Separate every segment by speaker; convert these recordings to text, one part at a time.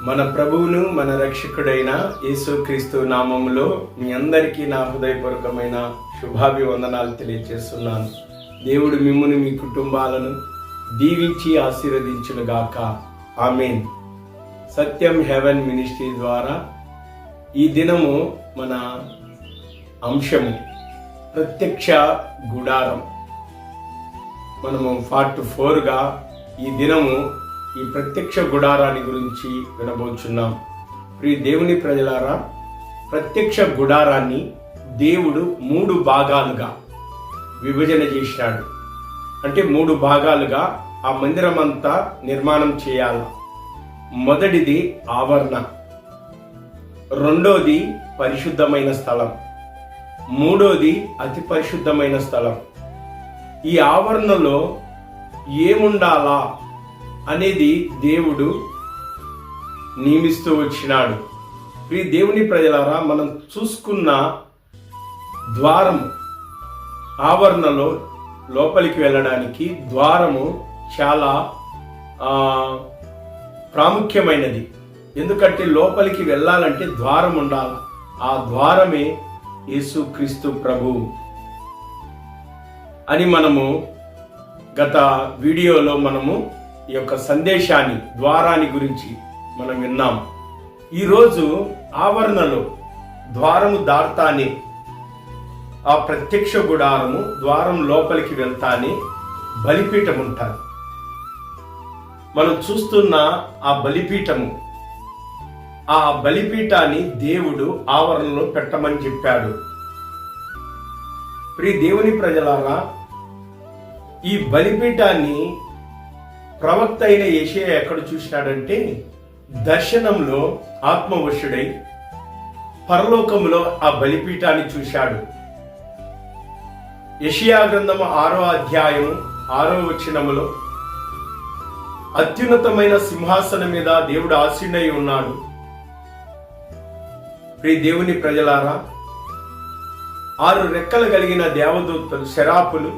Speaker 1: మన ప్రభువును మన రక్షకుడైన యేసుక్రీస్తు నామములో మీ అందరికీ నా హృదయపూర్వకమైన శుభాభివందనాలు తెలియజేస్తున్నాను. దేవుడు మిమ్మును మీ కుటుంబాలను దీవించి ఆశీర్వదించునుగాక. ఆమేన్. సత్యం హెవెన్ మినిస్ట్రీ ద్వారా ఈ దినము మన అంశము ప్రత్యక్ష గుడారం. మనము పార్ట్ 4గా ఈ దినము ఈ ప్రత్యక్ష గుడారాన్ని గురించి వినబోచున్నాం. ప్రియ దేవుని ప్రజలారా, ప్రత్యక్ష గుడారాన్ని దేవుడు 3 భాగాలుగా విభజన చేశాడు. అంటే 3 భాగాలుగా ఆ మందిరం అంతా నిర్మాణం చేయాలి. మొదటిది ఆవరణ, రెండోది పరిశుద్ధమైన స్థలం, మూడోది అతి పరిశుద్ధమైన స్థలం. ఈ ఆవరణలో ఏముండాలా అనేది దేవుడు నియమిస్తూ వచ్చినాడు. ప్రియ దేవుని ప్రజలారా, మనం చూసుకున్న ద్వారము, ఆవరణలో లోపలికి వెళ్ళడానికి ద్వారము చాలా ప్రాముఖ్యమైనది. ఎందుకంటే లోపలికి వెళ్ళాలంటే ద్వారం ఉండాలి. ఆ ద్వారమే యేసుక్రీస్తు ప్రభువు అని మనము గత వీడియోలో మనము ఈ యొక్క సందేశాన్ని, ద్వారాన్ని గురించి మనం విన్నాం. ఈరోజు ఆవరణలో ద్వారము దాటానే, ఆ ప్రత్యక్ష గుడారము ద్వారం లోపలికి వెళ్తానే బలిపీఠం ఉంటుంది. మనం చూస్తున్న ఆ బలిపీఠము, ఆ బలిపీఠాన్ని దేవుడు ఆవరణలో పెట్టమని చెప్పాడు. ప్రియ దేవుని ప్రజలారా, ఈ బలిపీఠాన్ని ప్రవక్త అయిన యెషయా ఎక్కడ చూసినాడంటే, దర్శనంలో ఆత్మవశుడై పరలోకములో ఆ బలిపీఠాన్ని చూశాడు. యెషయా గ్రంథము 6వ అధ్యాయము 6వ వచనములో అత్యున్నతమైన సింహాసనం మీద దేవుడు ఆసీనుడై ఉన్నాడు. ప్రియ దేవుని ప్రజలారా, 6 రెక్కలు కలిగిన దేవదూతలు, శరాపులు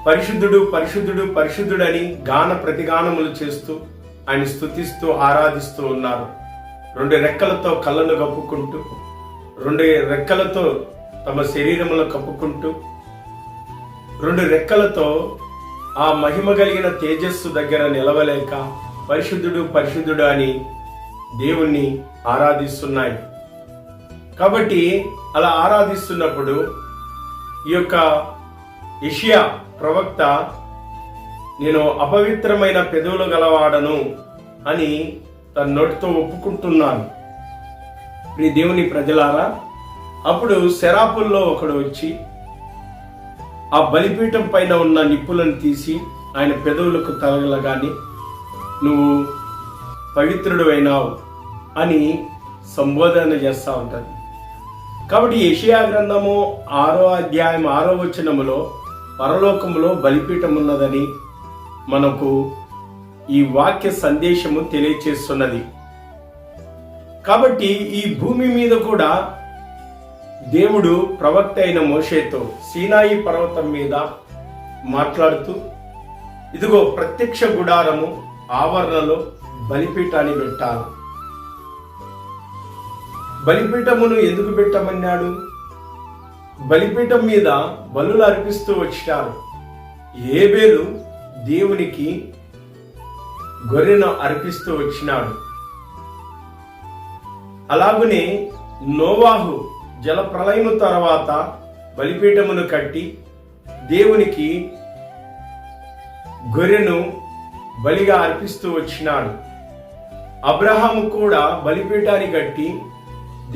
Speaker 1: పరిశుద్ధుడు పరిశుద్ధుడు పరిశుద్ధుడని గాన ప్రతిగానములు చేస్తూ ఆయన స్తుతిస్తూ ఆరాధిస్తూ ఉన్నారు. 2 రెక్కలతో కళ్ళను కప్పుకుంటూ, 2 రెక్కలతో తమ శరీరములను కప్పుకుంటూ, 2 రెక్కలతో ఆ మహిమ కలిగిన తేజస్సు దగ్గర నిలవలేక పరిశుద్ధుడు పరిశుద్ధుడు అని దేవుణ్ణి ఆరాధిస్తున్నాయి. కాబట్టి అలా ఆరాధిస్తున్నప్పుడు ఈ యొక్క యెషయా ప్రవక్త, నేను అపవిత్రమైన పెదవులు గలవాడను అని తన నోటితో ఒప్పుకుంటున్నాను. ప్రియ దేవుని ప్రజలారా, అప్పుడు శరాపుల్లో ఒకడు వచ్చి ఆ బలిపీఠం పైన ఉన్న నిప్పులను తీసి ఆయన పెదవులకు తగలగానే, నువ్వు పవిత్రుడు అయినావు అని సంబోధన చేస్తూ ఉంటుంది. కాబట్టి యెషయా గ్రంథము 6వ అధ్యాయం 6వ వచనములో పరలోకములో బలిపీఠం ఉన్నదని మనకు ఈ వాక్య సందేశము తెలియచేస్తున్నది. కాబట్టి ఈ భూమి మీద కూడా దేవుడు ప్రవక్త అయిన మోషేతో సీనాయి పర్వతం మీద మాట్లాడుతూ, ఇదిగో ప్రత్యక్ష గుడారము ఆవరణలో బలిపీఠాన్ని పెట్టాలి. బలిపీఠమును ఎందుకు పెట్టమన్నాడు? బలిపీఠం మీద బలులు అర్పిస్తూ వచ్చినారు. హేబెలు దేవునికి గొర్రెను అర్పిస్తూ వచ్చినాడు. అలాగనే నోవాహు జల ప్రళయము తర్వాత బలిపీఠమును కట్టి దేవునికి గొర్రెను బలిగా అర్పిస్తూ వచ్చినాడు. అబ్రహాము కూడా బలిపీఠాన్ని కట్టి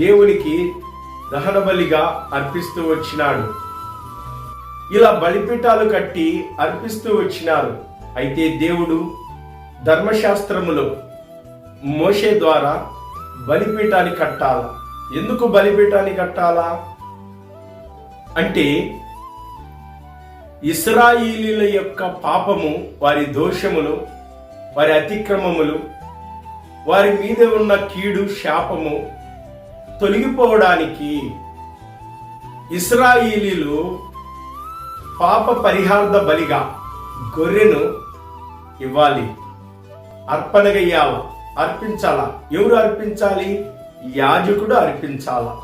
Speaker 1: దేవునికి దహన బలిగా అర్పిస్తూ వచ్చినాడు. ఇలా బలిపీఠాలు కట్టి అర్పిస్తూ వచ్చినారు. అయితే దేవుడు ధర్మశాస్త్రములో మోషే ద్వారా బలిపీఠాన్ని కట్టాలా. ఎందుకు బలిపీఠాన్ని కట్టాలా అంటే, ఇశ్రాయేలీయుల యొక్క పాపము, వారి దోషములు, వారి అతిక్రమములు, వారి మీద ఉన్న కీడు, శాపము తొలగిపోవడానికి ఇశ్రాయేలీయులు పాప పరిహార్థ బలిగా గొర్రెను ఇవ్వాలి, అర్పణగా ఇవ్వాలి. అర్పించాలా. ఎవరు అర్పించాలి? యాజకుడు అర్పించాలా.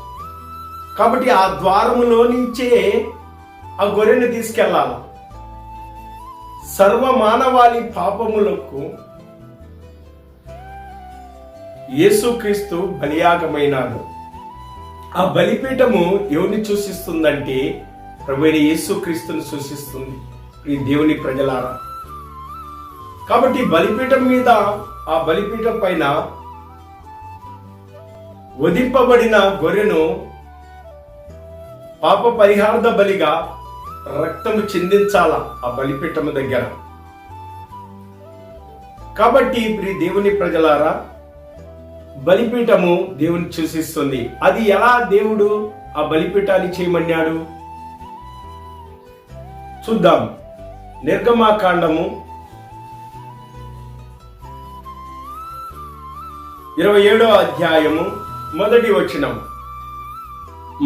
Speaker 1: కాబట్టి ఆ ద్వారములో నుంచే ఆ గొర్రెను తీసుకెళ్ళాలి. సర్వ మానవాళి పాపములకు యేసుక్రీస్తు బలియాగమైనాడు. ఆ బలిపీఠము ఎవరిని సూచిస్తుందంటే ప్రభువైన యేసుక్రీస్తుని సూచిస్తుంది. ఈ దేవుని ప్రజలారా, కాబట్టి బలిపీఠం మీద, ఆ బలిపీఠం పైన వధింపబడిన గొర్రెను పాప పరిహార్థ బలిగా రక్తము చిందించాల ఆ బలిపీఠము దగ్గర. కాబట్టి ప్రియ దేవుని ప్రజలారా, బలిపీఠము దేవుని సూచిస్తుంది. అది ఎలా దేవుడు ఆ బలిపీఠాన్ని చేయమన్నాడు చూద్దాం. నిర్గమాకాండము 27వ అధ్యాయము 1వ వచనం.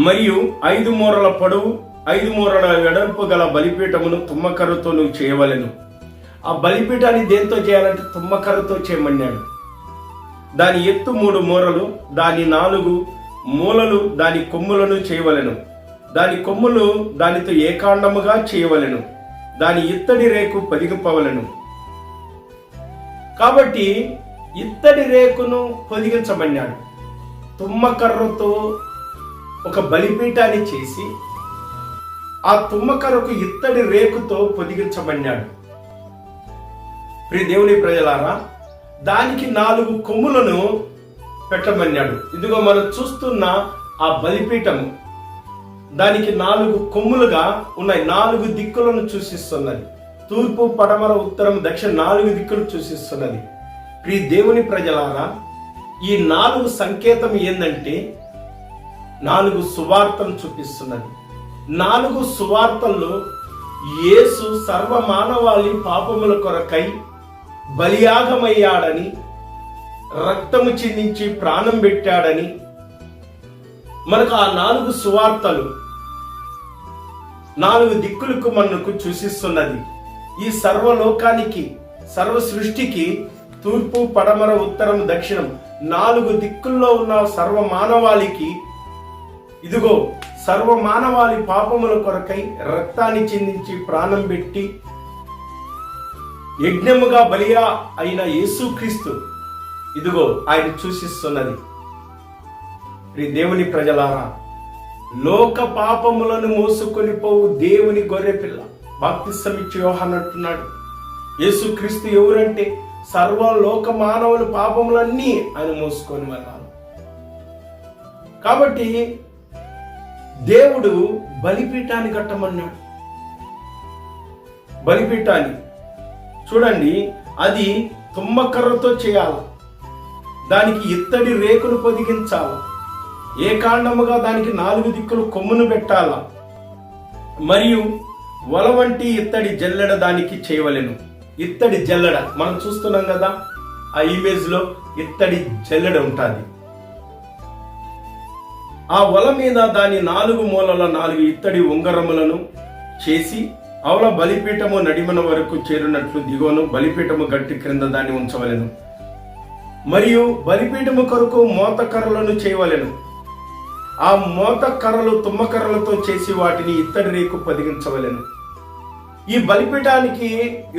Speaker 1: మరియు 5 మూరల పొడవు 5 మూరల వెడల్పు గల బలిపీఠమును తుమ్మకర్రతో నువ్వు చేయవలెను. ఆ బలిపీఠాన్ని దేంతో చేయాలంటే తుమ్మకర్రతో చేయమన్నాడు. దాని ఎత్తు 3 మూరలు, దాని 4 మూలలు దాని కొమ్ములను చేయవలెను. దాని కొమ్ములు దానితో ఏకాండముగా చేయవలెను. దాని ఇత్తడి రేకు పొదిగింపవలెను. కాబట్టి ఇత్తడి రేకును పొదిగించమన్నాడు. తుమ్మకర్రతో ఒక బలిపీఠాన్ని చేసి ఆ తుమ్మకర్రకు ఇత్తడి రేకుతో పొదిగించమన్నాడు. ప్రియ దేవుని ప్రజలారా, దానికి 4 కొమ్ములను పెట్టమన్నాడు. ఇదిగో మనం చూస్తున్న ఆ బలిపీఠము దానికి 4 కొమ్ములుగా ఉన్నాయి. 4 దిక్కులను సూచిస్తున్నది. తూర్పు, పడమర, ఉత్తరం, దక్షిణ 4 దిక్కులు సూచిస్తున్నది. ప్రియ దేవుని ప్రజలారా, ఈ 4 సంకేతం ఏంటంటే 4 సువార్తలు చూపిస్తున్నది. 4 సువార్తల్లో యేసు సర్వ మానవాళి పాపముల కొరకై బలియాగమయ్యాడని, రక్తము చిందించి ప్రాణం పెట్టాడని మనకు ఆ 4 సువార్తలు 4 దిక్కులకు మనకు సూచిస్తున్నది. ఈ సర్వలోకానికి, సర్వ సృష్టికి తూర్పు, పడమర, ఉత్తరం, దక్షిణం 4 దిక్కుల్లో ఉన్న సర్వ మానవాళికి ఇదిగో సర్వ మానవాళి పాపముల కొరకై రక్తాన్ని చిందించి ప్రాణం పెట్టి యజ్ఞముగా బలియా అయిన యేసుక్రీస్తు ఇదిగో ఆయన సూచిస్తున్నది. దేవుని ప్రజలారా, లోక పాపములను మోసుకొని పోవు దేవుని గొర్రెపిల్ల. బాప్తిస్మమిచ్చి యోహాను అంటున్నాడు, యేసుక్రీస్తు ఎవరంటే సర్వలోక మానవుల పాపములన్నీ ఆయన మోసుకొని వెళ్ళాలి. కాబట్టి దేవుడు బలిపీఠాన్ని కట్టమన్నాడు. బలిపీఠాన్ని చూడండి, అది తుమ్మకర్రతో చేయాలి. దానికి ఇత్తడి రేకును పొదిగించాలి. ఏకాండముగా దానికి 4 దిక్కులు కొమ్మును పెట్టాల. మరియు వల వంటి ఇత్తడి జల్లెడ దానికి చేయవలెను. ఇత్తడి జల్లెడ మనం చూస్తున్నాం కదా, ఆ ఇమేజ్ లో ఇత్తడి జల్లెడ ఉంటుంది. ఆ వల మీద దాని 4 మూలల 4 ఇత్తడి ఉంగరములను చేసి అవల బలిపీఠము నడిమన వరకు చేరినట్లు దిగోను బలిపీఠము గట్టి క్రింద దాన్ని ఉంచవలెను. మరియు బలిపీఠము కొరకు మోతకర్రలను చేయవలెను. ఆ మోతకర్రలు తుమ్మకర్రలతో చేసి వాటిని ఇత్తడి రేకు పొదిగించవలెను. ఈ బలిపీఠానికి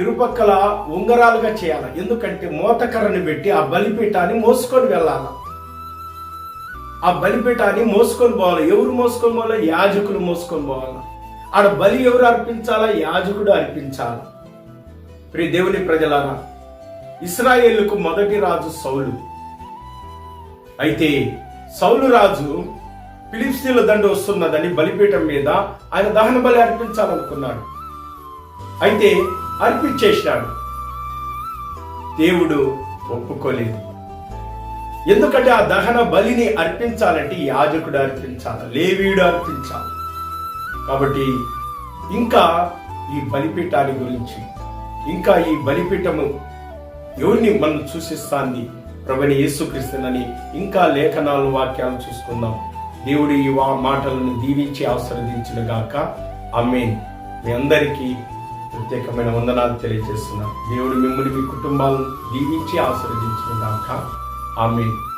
Speaker 1: ఇరుపక్కల ఉంగరాలుగా చేయాలి. ఎందుకంటే మోతకర్రని పెట్టి ఆ బలిపీఠాన్ని మోసుకొని వెళ్ళాలి. ఆ బలిపీఠాన్ని మోసుకొని పోవాలి. ఎవరు మోసుకొని పోవాలి? యాజకులు మోసుకొని పోవాలి. ఆడ బలి ఎవరు అర్పించాలా? యాజకుడు అర్పించాలి. ప్రియ దేవుని ప్రజలారా, ఇశ్రాయేలుకు మొదటి రాజు సౌలు. అయితే సౌలు రాజు ఫిలిష్తీయుల దండు వస్తున్నదని బలిపీఠం మీద ఆయన దహన బలి అర్పించాలనుకున్నాడు. అయితే అర్పించేసినాడు. దేవుడు ఒప్పుకోలేదు. ఎందుకంటే ఆ దహన బలిని అర్పించాలంటే యాజకుడు అర్పించాలి, లేవీయుడు అర్పించాలి. కాబట్టి ఇంకా ఈ బలిపీఠాన్ని గురించి, ఇంకా ఈ బలిపీఠము ఎవరిని మనం సూచిస్తాంది? ప్రభువైన యేసుక్రీస్తునని ఇంకా లేఖనాలు, వాక్యాలు చూసుకుందాం. దేవుడు ఈ మాటలను దీవించి ఆశీర్వదించును గాక. ఆమేన్. మీ అందరికీ ప్రత్యేకమైన వందనాలు తెలియజేస్తున్నాను. దేవుడు మిమ్మల్ని, మీ కుటుంబాలను దీవించి ఆశీర్వదించును గాక. గాక. ఆమేన్.